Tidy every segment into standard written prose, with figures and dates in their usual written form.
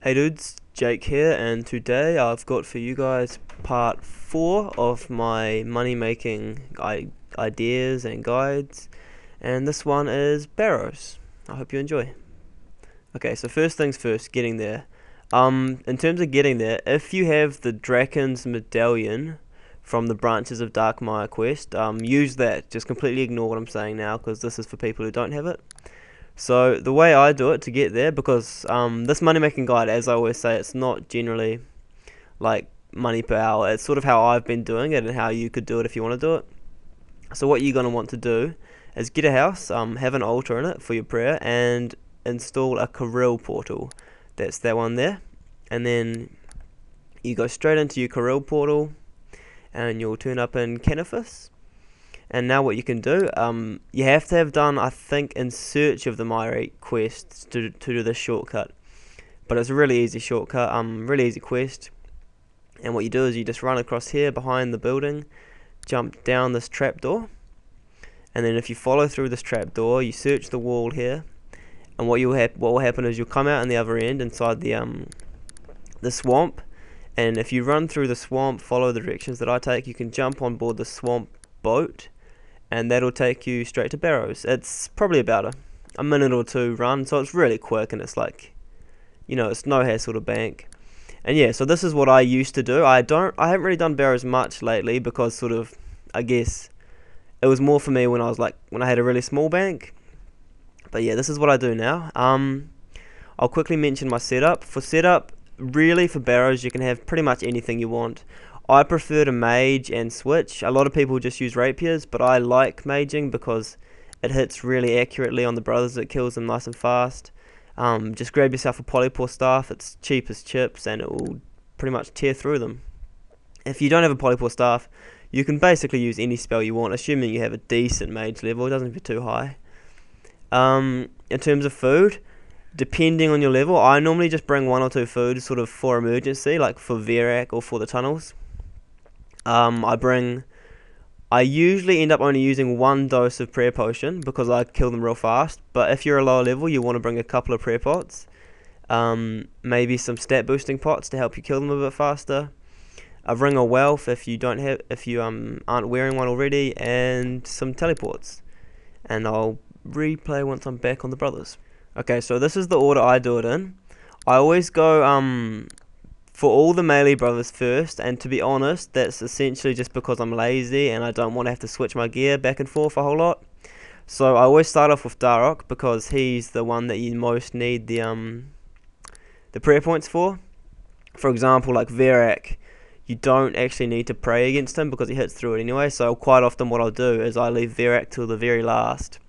Hey dudes, Jake here, and today I've got for you guys part 4 of my money making ideas and guides, and this one is Barrows. I hope you enjoy. Okay, so first things first, getting there. In terms of getting there, if you have the Draken's Medallion from the Branches of Darkmire quest, use that. Just completely ignore what I'm saying now, because this is for people who don't have it. So the way I do it to get there, because this money making guide, as I always say, it's not generally like money per hour. It's sort of how I've been doing it and how you could do it if you want to do it. So what you're going to want to do is get a house, have an altar in it for your prayer, and install a Kirill portal. That's that one there. And then you go straight into your Kirill portal and you'll turn up in Canifis. And now what you can do, you have to have done, I think, In Search of the Myrite quest to do this shortcut. But it's a really easy shortcut, really easy quest. And what you do is you just run across here behind the building, jump down this trapdoor, and then if you follow through this trapdoor, you search the wall here, and what will happen is you'll come out on the other end inside the swamp. And if you run through the swamp, follow the directions that I take, you can jump on board the swamp boat, and that'll take you straight to Barrows. It's probably about a minute or two run, so it's really quick, and it's like, it's no hassle to bank. And yeah, so this is what I used to do. I haven't really done Barrows much lately, because sort of, I guess it was more for me when I had a really small bank. But yeah, this is what I do now. I'll quickly mention my setup. For setup, really for Barrows, you can have pretty much anything you want. I prefer to mage and switch. A lot of people just use rapiers, but I like maging because it hits really accurately on the brothers. It kills them nice and fast. Just grab yourself a polypore staff. It's cheap as chips, and it will pretty much tear through them. If you don't have a polypore staff, you can basically use any spell you want, assuming you have a decent mage level. It doesn't be too high. In terms of food, depending on your level, I normally just bring 1 or 2 food sort of for emergency, like for Verac or for the tunnels. I usually end up only using 1 dose of prayer potion because I kill them real fast. But if you're a lower level, you want to bring a couple of prayer pots, maybe some stat boosting pots to help you kill them a bit faster. A ring of wealth if you aren't wearing one already, and some teleports. And I'll replay once I'm back on the brothers. Okay, so this is the order I do it in. I always go for all the melee brothers first, and to be honest, that's essentially just because I'm lazy and I don't want to have to switch my gear back and forth a whole lot. So I always start off with Darok because he's the one that you most need the prayer points for. For example, like Verac, you don't actually need to pray against him because he hits through it anyway. So quite often what I'll do is I leave Verac till the very last,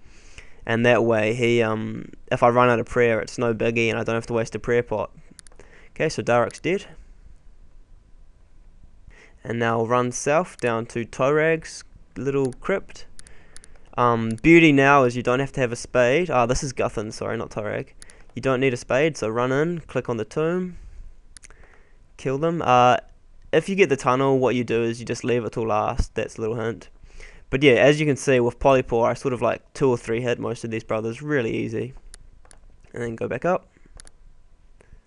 and that way if I run out of prayer, it's no biggie and I don't have to waste a prayer pot. Okay, so Darok's dead. And now I'll run south down to Torag's little crypt. Beauty now is you don't have to have a spade. This is Guthan, sorry, not Torag. You don't need a spade, so run in, click on the tomb, kill them. If you get the tunnel, what you do is you just leave it till last. That's a little hint. But yeah, as you can see with Polypore, I sort of like 2 or 3 hit most of these brothers, really easy. And then go back up.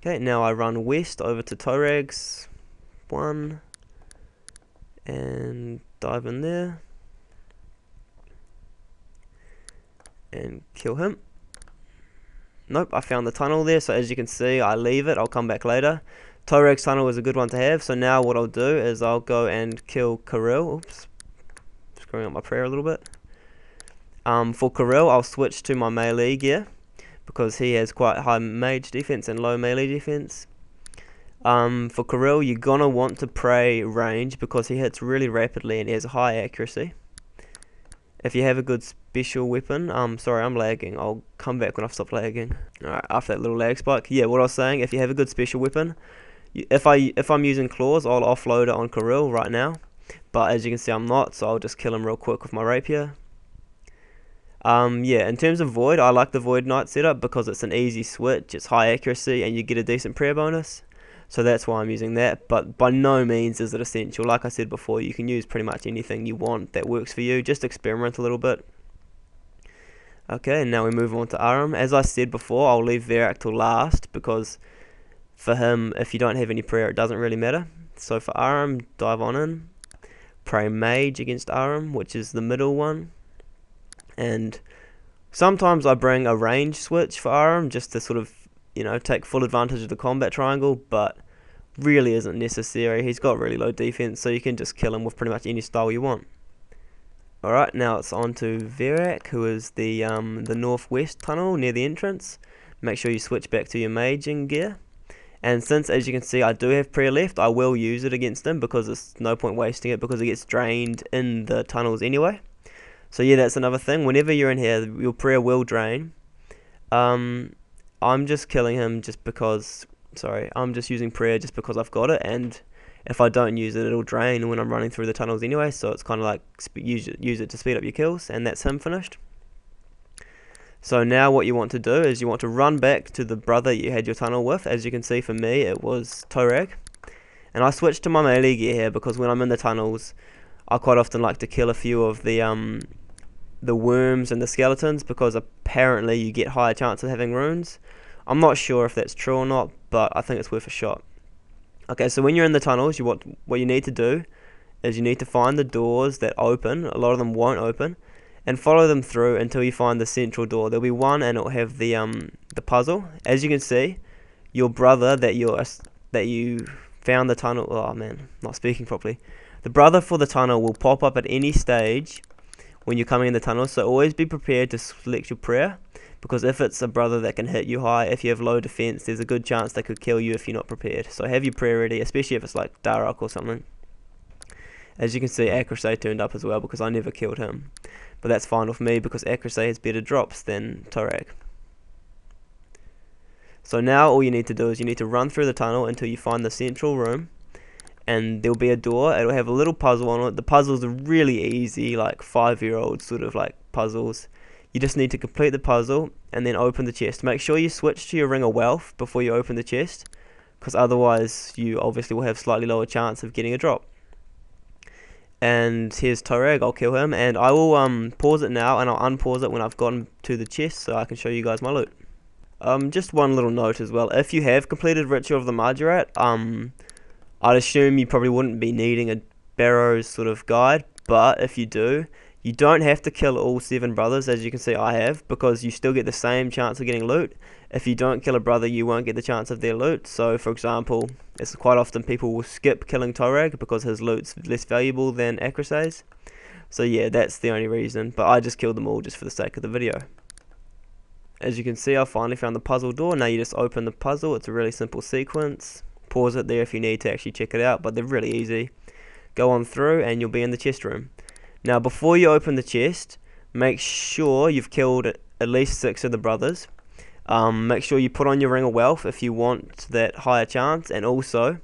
Okay, now I run west over to Torag's 1 and dive in there and kill him. Nope, I found the tunnel there, so as you can see, I leave it. I'll come back later. Torag's tunnel is a good one to have, so now what I'll do is I'll go and kill Kirill. Oops, screwing up my prayer a little bit. For Kirill, I'll switch to my melee gear, because he has quite high mage defense and low melee defense. For Kirill, you're gonna want to pray range because he hits really rapidly and he has a high accuracy. If you have a good special weapon, sorry, I'm lagging. I'll come back when I've stopped lagging. Alright, after that little lag spike. Yeah, what I was saying, if you have a good special weapon, if I'm using claws, I'll offload it on Kirill right now. But as you can see, I'm not, so I'll just kill him real quick with my rapier. Yeah, in terms of Void, I like the Void Knight setup because it's an easy switch, it's high accuracy, and you get a decent prayer bonus. So that's why I'm using that, but by no means is it essential. Like I said before, you can use pretty much anything you want that works for you. Just experiment a little bit. Okay, and now we move on to Aram. As I said before, I'll leave Verac till last because for him, if you don't have any prayer, it doesn't really matter. So for Aram, dive on in, pray mage against Aram, which is the middle one, and sometimes I bring a range switch for Aram just to sort of, take full advantage of the combat triangle, but really isn't necessary. He's got really low defense, so you can just kill him with pretty much any style you want. Alright, now it's on to Verak, who is the northwest tunnel near the entrance. Make sure you switch back to your maging gear. And since, as you can see, I do have prayer left, I will use it against him because there's no point wasting it because it gets drained in the tunnels anyway. So yeah, that's another thing. Whenever you're in here, your prayer will drain. I'm just killing him just because... Sorry, I'm just using prayer just because I've got it, and if I don't use it, it'll drain when I'm running through the tunnels anyway, so it's kind of like use it to speed up your kills, and that's him finished. So now what you want to do is you want to run back to the brother you had your tunnel with. As you can see, for me it was Torag, and I switched to my melee gear here because when I'm in the tunnels I quite often like to kill a few of the worms and the skeletons because apparently you get higher chance of having runes. I'm not sure if that's true or not, but I think it's worth a shot. Okay, so when you're in the tunnels, what you need to do is you need to find the doors that open. A lot of them won't open, and follow them through until you find the central door. There'll be one, and it'll have the puzzle. As you can see, your brother that you found the tunnel. Oh man, not speaking properly. The brother for the tunnel will pop up at any stage when you're coming in the tunnel. So always be prepared to select your prayer. Because if it's a brother that can hit you high, if you have low defense, there's a good chance they could kill you if you're not prepared. So have your prayer ready, especially if it's like Daruk or something. As you can see, Akrasay turned up as well because I never killed him. But that's fine with me because Akrasay has better drops than Torag. So now all you need to do is you need to run through the tunnel until you find the central room. And there'll be a door, it'll have a little puzzle on it. The puzzles are really easy, like 5-year-old sort of like puzzles. You just need to complete the puzzle and then open the chest. Make sure you switch to your Ring of Wealth before you open the chest, because otherwise you obviously will have slightly lower chance of getting a drop. And here's Torag, I'll kill him, and I will pause it now and I'll unpause it when I've gotten to the chest so I can show you guys my loot. Just one little note as well, if you have completed Ritual of the Margaret, I'd assume you probably wouldn't be needing a Barrows sort of guide, but if you do, you don't have to kill all 7 brothers, as you can see I have, because you still get the same chance of getting loot. If you don't kill a brother, you won't get the chance of their loot. So, for example, it's quite often people will skip killing Torag because his loot's less valuable than Akrasay's. So yeah, that's the only reason, but I just killed them all just for the sake of the video. As you can see, I finally found the puzzle door. Now you just open the puzzle. It's a really simple sequence. Pause it there if you need to actually check it out, but they're really easy. Go on through and you'll be in the chest room. Now before you open the chest, make sure you've killed at least 6 of the brothers. Make sure you put on your Ring of Wealth if you want that higher chance, and also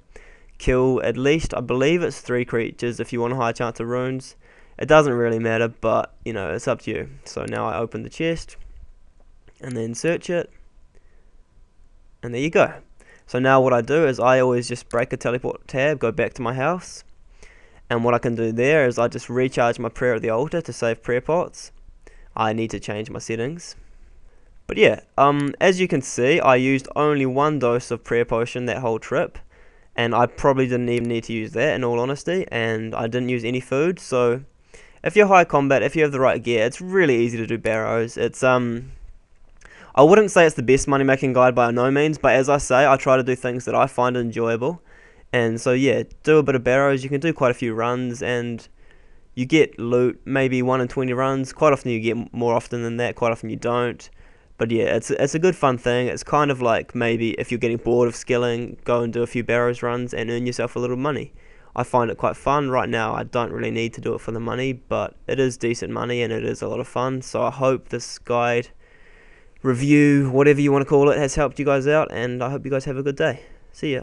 kill at least, I believe it's 3 creatures if you want a higher chance of runes. It doesn't really matter, but it's up to you. So now I open the chest and then search it, and there you go. So now what I do is I always just break a teleport tab, go back to my house, and what I can do there is I just recharge my prayer at the altar to save prayer pots. I need to change my settings. But yeah, as you can see, I used only 1 dose of prayer potion that whole trip, and I probably didn't even need to use that in all honesty, and I didn't use any food. So if you're high combat, if you have the right gear, it's really easy to do Barrows. It's I wouldn't say it's the best money making guide by no means, but as I say, I try to do things that I find enjoyable. And so yeah, do a bit of Barrows. You can do quite a few runs and you get loot, maybe 1 in 20 runs. Quite often you get more often than that, quite often you don't. But yeah, it's a good fun thing. It's kind of like maybe if you're getting bored of skilling, go and do a few Barrows runs and earn yourself a little money. I find it quite fun. Right now I don't really need to do it for the money, but it is decent money and it is a lot of fun. So I hope this guide, review, whatever you want to call it, has helped you guys out, and I hope you guys have a good day. See ya.